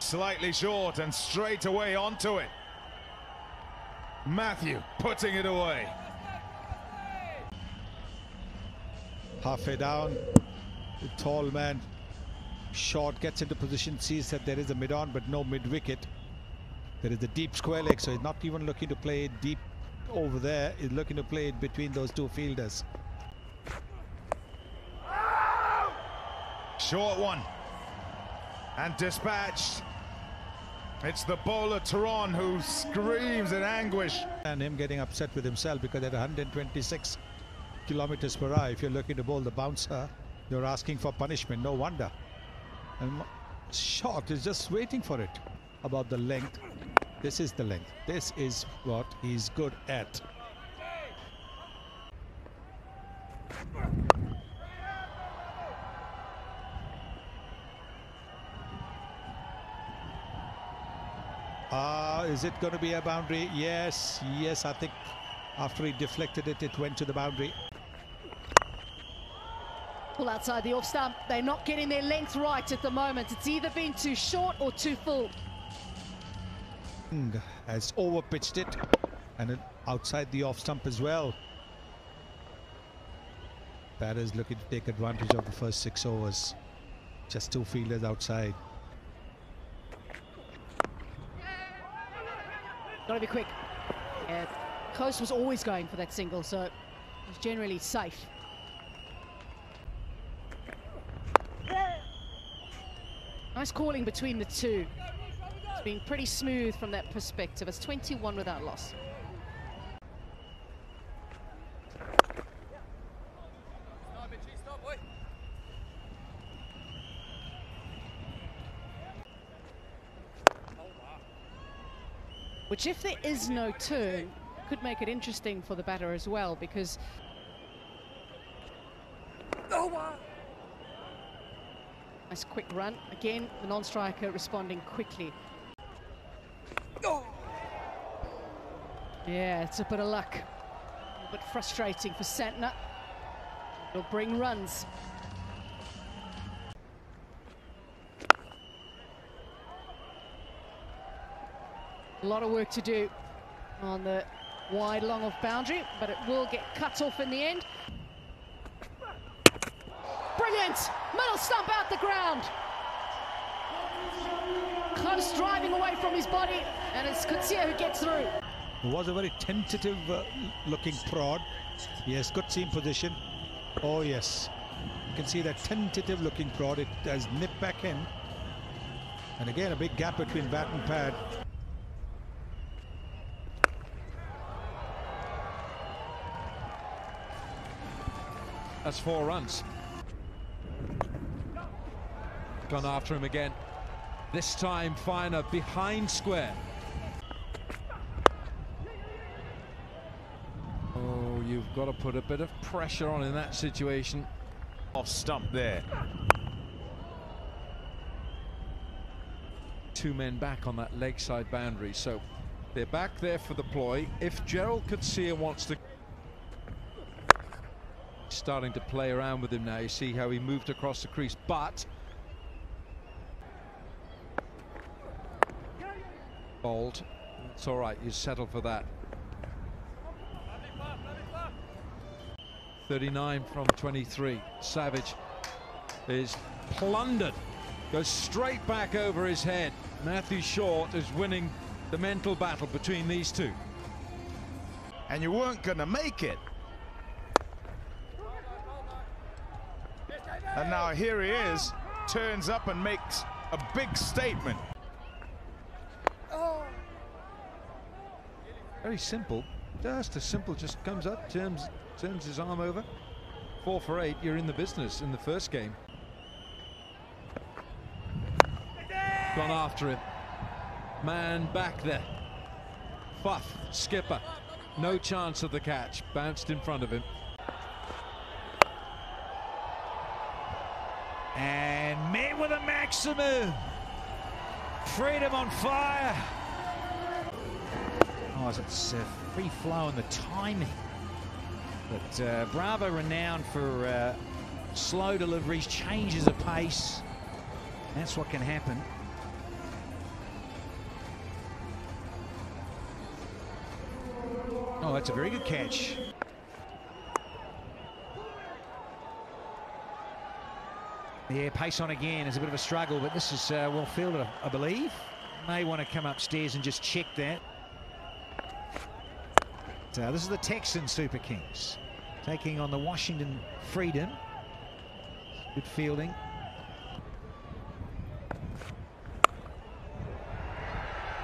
slightly short and straight away onto it. Matthew putting it away. Halfway down, the tall man, short, gets into position, sees that there is a mid-on but no mid-wicket. There is a deep square leg, so he's not even looking to play it deep over there. He's looking to play it between those two fielders. Short one. And dispatched. It's the bowler Tehran who screams in anguish. And him getting upset with himself because at 126 kilometers per hour, if you're looking to bowl the bouncer, you're asking for punishment. No wonder. And shot is just waiting for it. About the length. This is the length. This is what he's good at. Is it going to be a boundary? Yes, yes, I think after he deflected it, it went to the boundary. Pull outside the off stump. They're not getting their length right at the moment. It's either been too short or too full. Has over-pitched it, and outside the off stump as well. Batter's looking to take advantage of the first 6 overs. Just 2 fielders outside. Gotta be quick. Yeah, Coast was always going for that single, so it was generally safe. Nice calling between the two. It's been pretty smooth from that perspective. It's 21 without loss. Which, if there is no turn, could make it interesting for the batter as well, because nice quick run. Again, the non-striker responding quickly. Yeah, it's a bit of luck. A little bit frustrating for Santner. It'll bring runs. A lot of work to do on the wide long off boundary, but it will get cut off in the end. Brilliant! Middle stump out the ground. Close driving away from his body, and it's Kutsia who gets through. It was a very tentative looking prod. Yes, good seam position. Oh yes, you can see that tentative looking prod. It has nipped back in, and again a big gap between bat and pad. That's 4 runs. Gone after him again. This time Finer behind square. Oh, you've got to put a bit of pressure on in that situation. Off stump there. 2 men back on that leg side boundary, so they're back there for the ploy. If Gerald Kutsia wants to, starting to play around with him now. You see how he moved across the crease, but bowled. It's all right, you settle for that. 39 from 23. Savage is plundered, goes straight back over his head. Matthew Short is winning the mental battle between these two. And you weren't gonna make it. And now here he is, turns up and makes a big statement. Very simple, just as simple, just comes up, turns his arm over. 4 for 8, you're in the business in the first game. Gone after him. Man back there. Fuff, skipper. No chance of the catch, bounced in front of him. And met with a maximum. Freedom on fire. Oh, it's free flow and the timing. But Bravo renowned for slow deliveries, changes of pace. That's what can happen. it's a very good catch. Yeah, pace on again is a bit of a struggle, but this is well fielded, I believe. May want to come upstairs and just check that. So this is the Texan Super Kings taking on the Washington Freedom. Good fielding.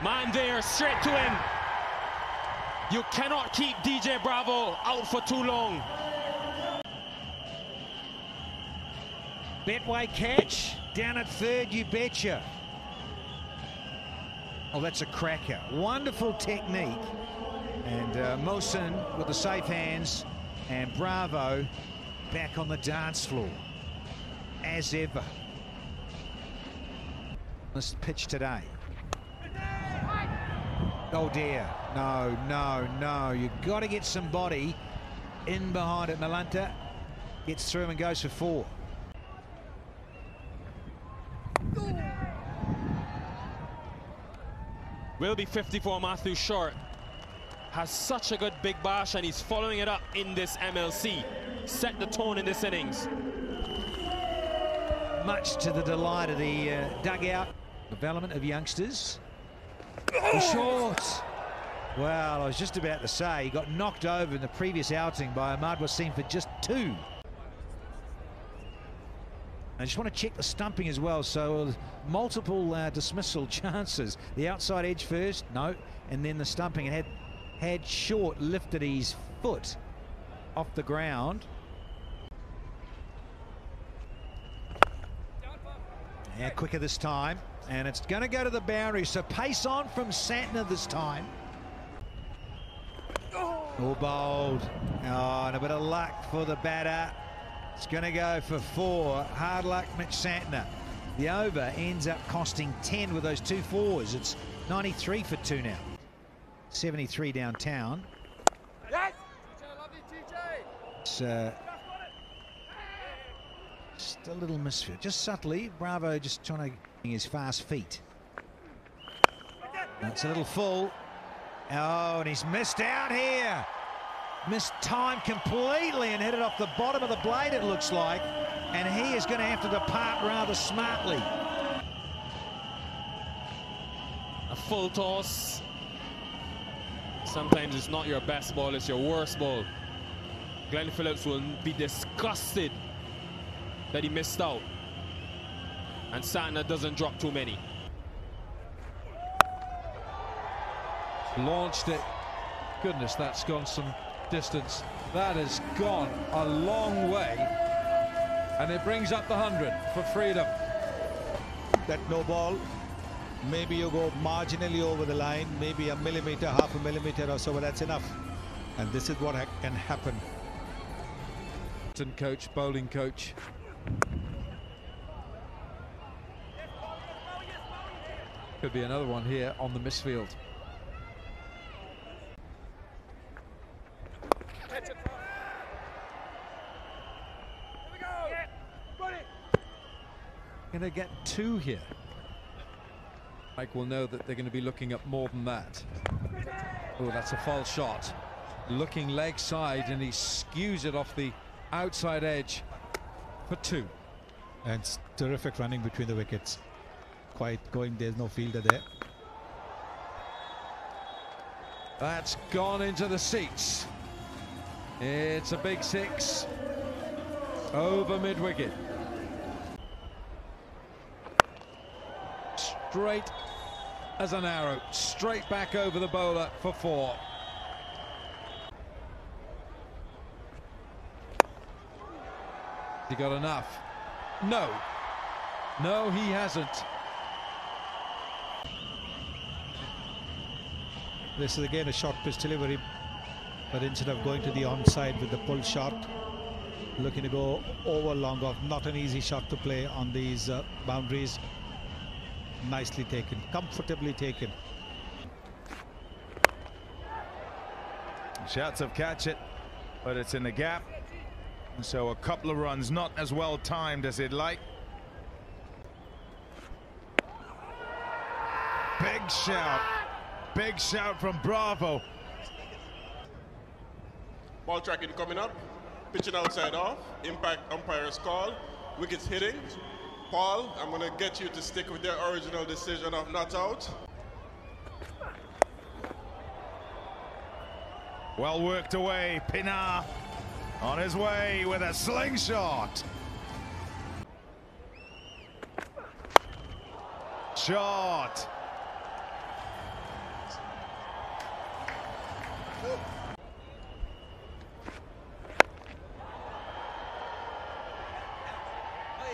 Man there, straight to him. You cannot keep DJ Bravo out for too long. Betway catch, down at third, you betcha. Oh, that's a cracker. Wonderful technique. And Mosen with the safe hands, and Bravo back on the dance floor, as ever. This pitch today. Oh dear, no, no, no. You've got to get some body in behind it. Malanta gets through and goes for 4. Will be 54, Matthew Short. Has such a good big bash, and he's following it up in this MLC. Set the tone in this innings. Much to the delight of the dugout. Development of youngsters. Short. Well, I was just about to say, he got knocked over in the previous outing by Ahmad Wasim for just 2. I just want to check the stumping as well, so multiple dismissal chances. The outside edge first, no, and then the stumping. It had Short lifted his foot off the ground. Yeah, quicker this time, and it's going to go to the boundary, so pace on from Santner this time. Oh, bowled. Oh, and a bit of luck for the batter. It's going to go for 4. Hard luck, Mitch Santner. The over ends up costing 10 with those 2 4s. It's 93 for 2 now. 73 downtown. Yes! It's just a little misfit. Just subtly, Bravo just trying to his fast feet. That's a little full. Oh, and he's missed out here. Missed time completely and hit it off the bottom of the blade, it looks like. And he is going to have to depart rather smartly. A full toss. Sometimes it's not your best ball, it's your worst ball. Glenn Phillips will be disgusted that he missed out. And Santner doesn't drop too many. Launched it. Goodness, that's gone some distance. That has gone a long way, and it brings up the 100 for Freedom. That no ball, maybe you go marginally over the line, maybe a millimeter, half a millimeter or so, but that's enough. And this is what can happen. Coach, bowling coach. Could be another one here on the misfield. Going to get 2 here. Mike will know that they're going to be looking at more than that. Oh, that's a false shot. Looking leg side, and he skews it off the outside edge for 2. And it's terrific running between the wickets. Quite going, there's no fielder there. That's gone into the seats. It's a big 6 over mid-wicket. Straight as an arrow, straight back over the bowler for 4. He got enough? No. No, he hasn't. This is again a short pitch delivery, but instead of going to the onside with the pull shot, looking to go over long off. Not an easy shot to play on these boundaries. Nicely taken, comfortably taken. Shots have catch it, but it's in the gap. So a couple of runs, not as well timed as he'd like. Big shout from Bravo. Ball tracking coming up. Pitching outside off. Impact umpire's call. Wickets hitting. Paul, I'm going to get you to stick with their original decision of not out. Well worked away. Pinar on his way with a slingshot. Shot.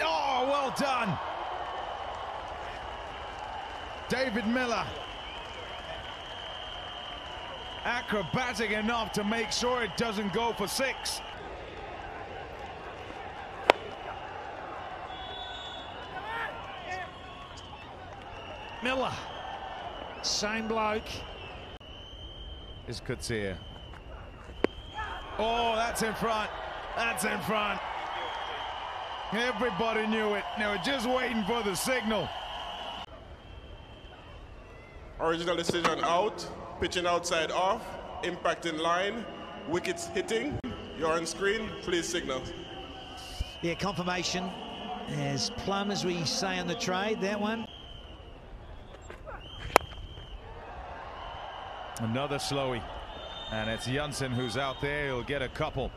Oh, well done. David Miller. Acrobatic enough to make sure it doesn't go for 6. Miller, same bloke. Is Kutsir. Oh, that's in front. That's in front. Everybody knew it. They were just waiting for the signal. Original decision out. Pitching outside off. Impact in line. Wickets hitting. You're on screen. Please signal. Yeah, confirmation. As plumb as we say on the trade, that one. Another slowie. And it's Janssen who's out there. He'll get a couple.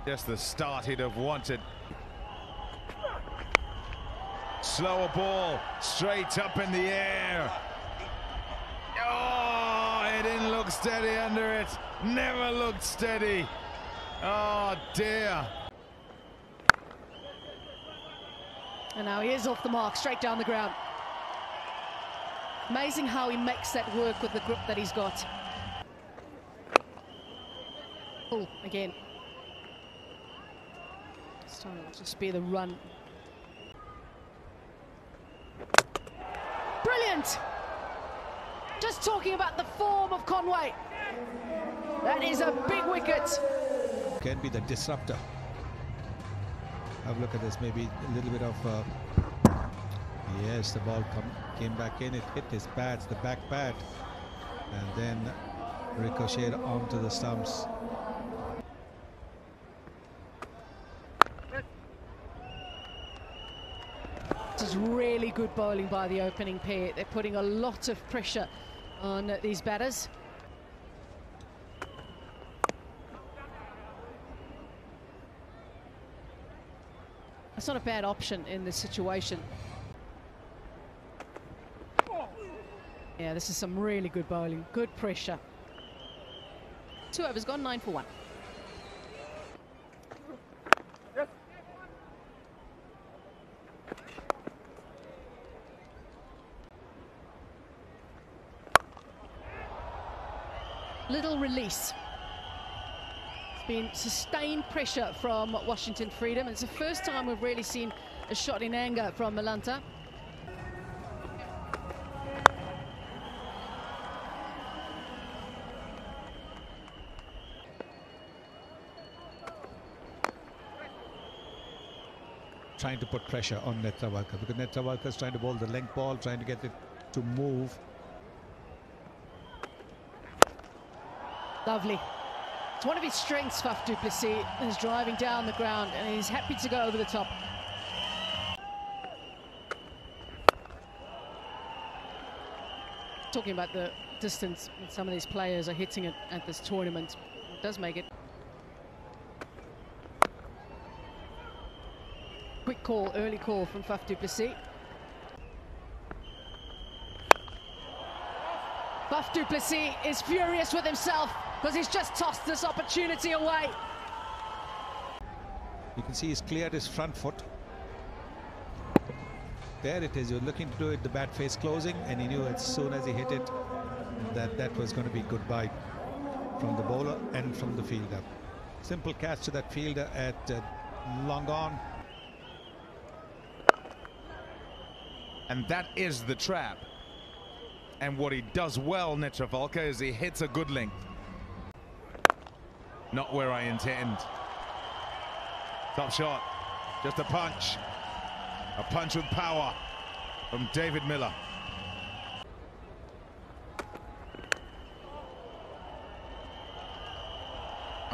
Just the start he'd have wanted. Slower ball, straight up in the air. Oh, it didn't look steady under it. Never looked steady. Oh, dear. And now he is off the mark, straight down the ground. Amazing how he makes that work with the grip that he's got. Oh, again. This time it'll just be the run. Brilliant! Just talking about the form of Conway. That is a big wicket. Can be the disruptor. Have a look at this, maybe a little bit of yes, the ball came back in, it hit his pads, the back pad, and then ricocheted onto the stumps. This is really good bowling by the opening pair. They're putting a lot of pressure on these batters. That's not a bad option in this situation. Yeah, this is some really good bowling, good pressure. 2 overs gone, 9 for 1. Little release. It's been sustained pressure from Washington Freedom. It's the first time we've really seen a shot in anger from Malanta. Trying to put pressure on Netravalkar because Netravalkar is trying to bowl the length ball, trying to get it to move. Lovely. It's one of his strengths, Faf du Plessis, is driving down the ground, and he's happy to go over the top. Talking about the distance some of these players are hitting it at this tournament, it does make it. Quick call, early call from Faf du Plessis. Faf du Plessis is furious with himself because he's just tossed this opportunity away. You can see he's cleared his front foot. There it is. You're looking to do it, the bat face closing, and he knew as soon as he hit it that that was going to be goodbye from the bowler and from the fielder. Simple catch to that fielder at long on. And that is the trap. And what he does well, Netravalkar, is he hits a good length. Not where I intend. Top shot. Just a punch. A punch with power from David Miller.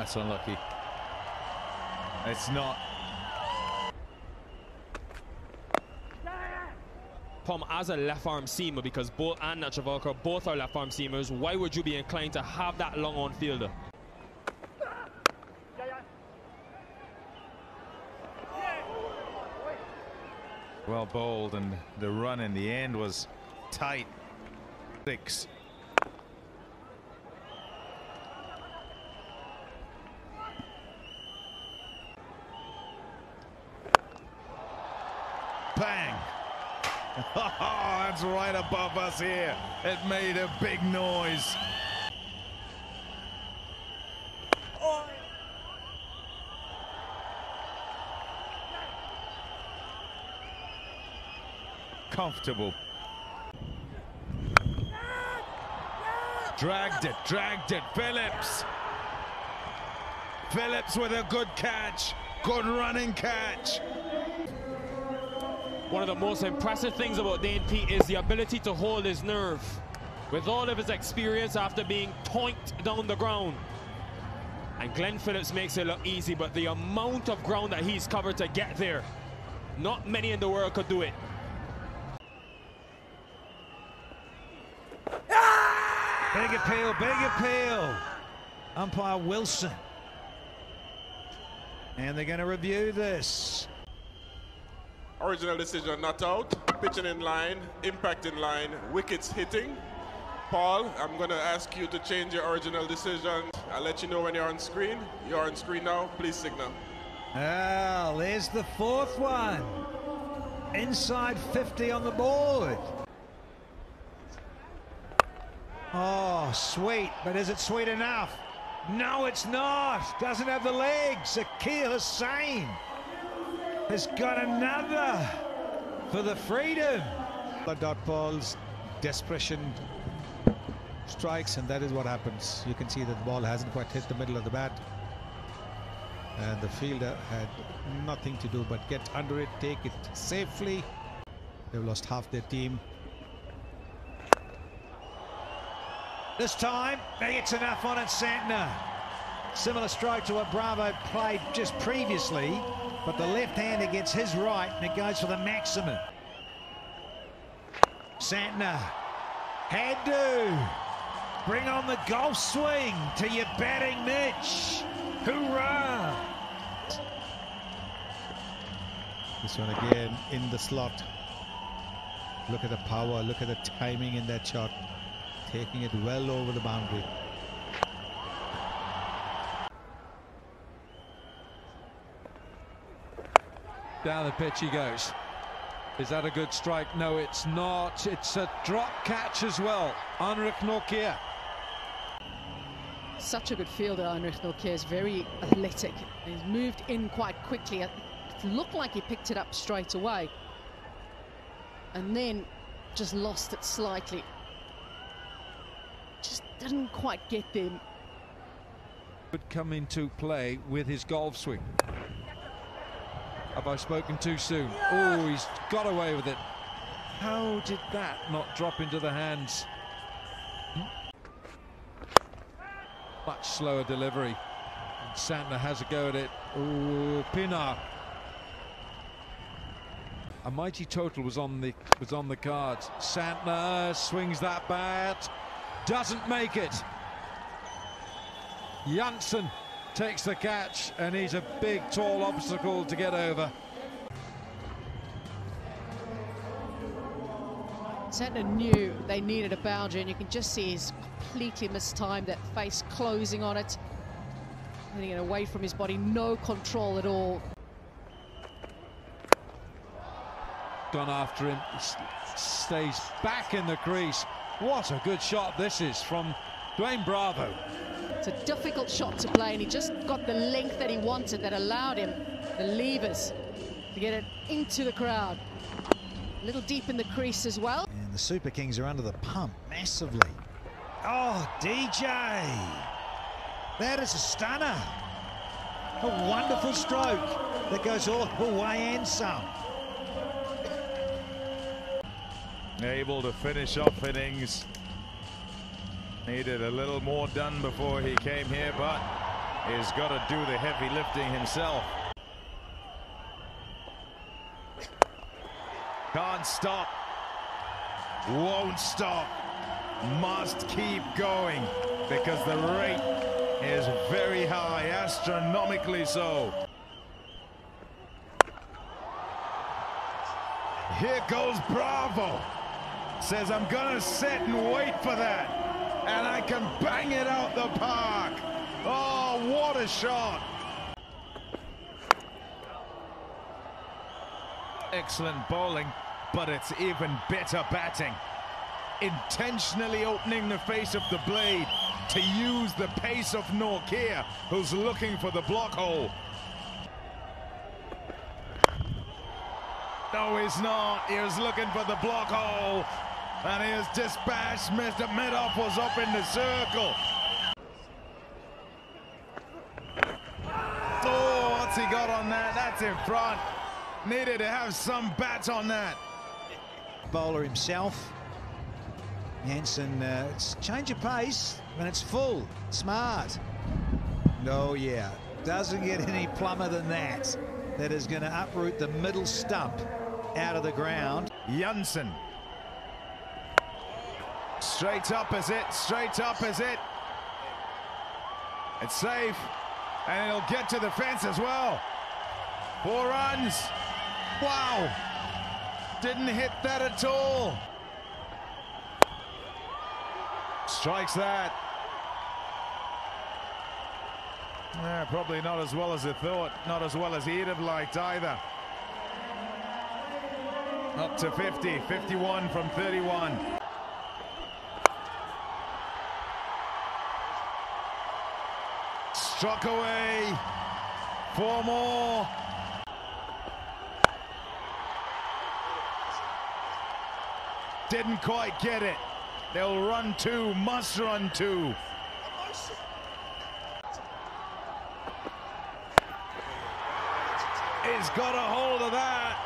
That's unlucky. It's not. Pom, as a left arm seamer, because both and Travolta both are left arm seamers, why would you be inclined to have that long on fielder? Well bowled, and the run in the end was tight. 6. Bang! Oh, that's right above us here. It made a big noise. Comfortable. Dragged it, Phillips. Phillips with a good catch. Good running catch. One of the most impressive things about Dane Pete is the ability to hold his nerve. With all of his experience after being toinked down the ground. And Glenn Phillips makes it look easy, but the amount of ground that he's covered to get there, not many in the world could do it. Big appeal, big appeal. Umpire Wilson. And they're going to review this. Original decision not out. Pitching in line, impact in line, wickets hitting. Paul, I'm going to ask you to change your original decision. I'll let you know when you're on screen. You're on screen now. Please signal. Well, there's the 4th one. Inside 50 on the board. Oh, sweet, but is it sweet enough? No, it's not. Doesn't have the legs. Akil Hussain has got another for the freedom. Dot balls, desperation strikes, and that is what happens. You can see that the ball hasn't quite hit the middle of the bat, and the fielder had nothing to do but get under it, take it safely. They've lost half their team. This time, maybe it's enough on it, Santner. Similar strike to what Bravo played just previously, but the left-hander gets his right, and it goes for the maximum. Santner had to bring on the golf swing to your batting Mitch. Hoorah! This one again in the slot. Look at the power, look at the timing in that shot. Taking it well over the boundary. Down the pitch he goes. Is that a good strike? No, it's not. It's a drop catch as well. Henrik Nortje. Such a good fielder, Henrik Nortje is very athletic. He's moved in quite quickly. It looked like he picked it up straight away. And then just lost it slightly. Just didn't quite get them. Would come into play with his golf swing. Have I spoken too soon? Oh, he's got away with it. How did that not drop into the hands? Much slower delivery. And Santner has a go at it. Oh, Pinar. A mighty total was on the cards. Santner swings that bat. Doesn't make it. Janssen takes the catch, and he's a big, tall obstacle to get over. Santner knew they needed a boundary, and you can just see he's completely mistimed that face closing on it. Getting it away from his body, no control at all. Gone after him, stays back in the crease. What a good shot this is from Dwayne Bravo. It's a difficult shot to play, and he just got the length that he wanted that allowed him the levers to get it into the crowd. A little deep in the crease as well. And the Super Kings are under the pump massively. Oh, DJ! That is a stunner. A wonderful stroke that goes all the way and some. Able to finish off innings. Needed a little more done before he came here, but is got to do the heavy lifting himself. Can't stop. Won't stop. Must keep going because the rate is very high, astronomically so. Here goes Bravo. Says, I'm gonna sit and wait for that, and I can bang it out the park. Oh, what a shot. Excellent bowling, but it's even better batting. Intentionally opening the face of the blade to use the pace of Nortje, who's looking for the block hole. No, he's not. He was looking for the block hole, and his dispatch, Mr. Midoff, was up in the circle. Oh, what's he got on that? That's in front. Needed to have some bat on that. Bowler himself. Jansen, it's change of pace when it's full. Smart. Oh, yeah. Doesn't get any plumber than that. That is going to uproot the middle stump out of the ground. Jansen. Straight up is it. Straight up is it. It's safe. And it'll get to the fence as well. 4 runs. Wow. Didn't hit that at all. Strikes that. Yeah, probably not as well as he thought. Not as well as he'd have liked either. Up to 50. 51 from 31. Struck away. 4 more. Didn't quite get it. They'll run 2, must run 2. He's got a hold of that.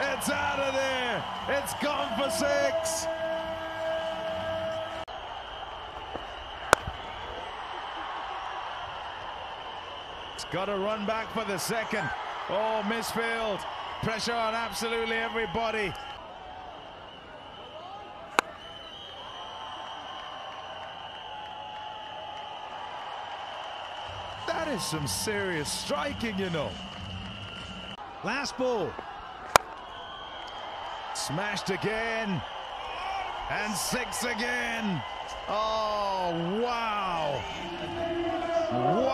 It's out of there. It's gone for 6. It's got to run back for the 2nd. Oh, misfield. Pressure on absolutely everybody. That is some serious striking, you know. Last ball. Smashed again. And 6 again. Oh, wow. Wow.